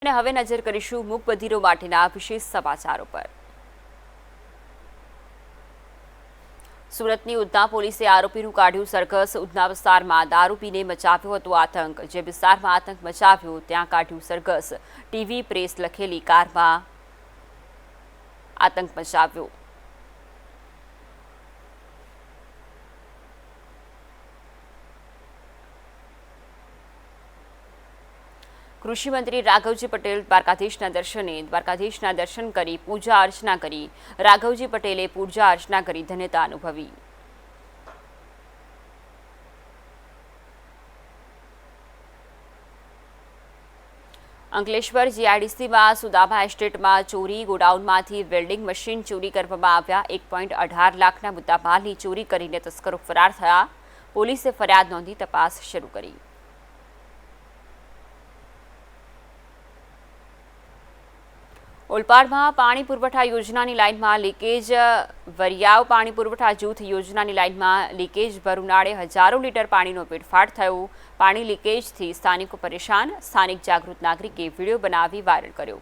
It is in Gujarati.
અને હવે નજર કરીશું મૂકબધિરો માટેના વિશેષ સમાચારો પર। સુરતની ઉધના પોલીસે આરોપીનું કાઢ્યું સરઘસ। ઉધના વિસ્તારમાં દારૂ પીને મચાવ્યો હતો આતંક। જે વિસ્તારમાં આતંક મચાવ્યો ત્યાં કાઢ્યું સરઘસ। ટીવી પ્રેસ લખેલી કારમાં આતંક મચાવ્યો। કૃષિ મંત્રી રાઘવજી પટેલ દ્વારકાધીશના દર્શન કરી પૂજા અર્ચના કરી। રાઘવજી પટેલે પૂજા અર્ચના કરી ધન્યતા અનુભવી। અંકલેશ્વર જીઆઈડીસીમાં સુદામા એસ્ટેટમાં ચોરી। ગોડાઉનમાંથી વેલ્ડિંગ મશીન ચોરી કરવામાં આવ્યા। 1.18 લાખના મુદ્દામાલની ચોરી કરીને તસ્કરો ફરાર થયા। પોલીસે ફરિયાદ નોંધી તપાસ શરૂ કરી। ઓલપાડમાં પાણી પુરવઠા યોજનાની લાઇનમાં લીકેજ। વરિયાવ પાણી પુરવઠા જૂથ યોજનાની લાઇનમાં લીકેજ। ભર ઉનાળે હજારો લીટર પાણીનો વેડફાટ થયો। પાણી લીકેજથી સ્થાનિકો પરેશાન। સ્થાનિક જાગૃત નાગરિકે વિડીયો બનાવી વાયરલ કર્યો।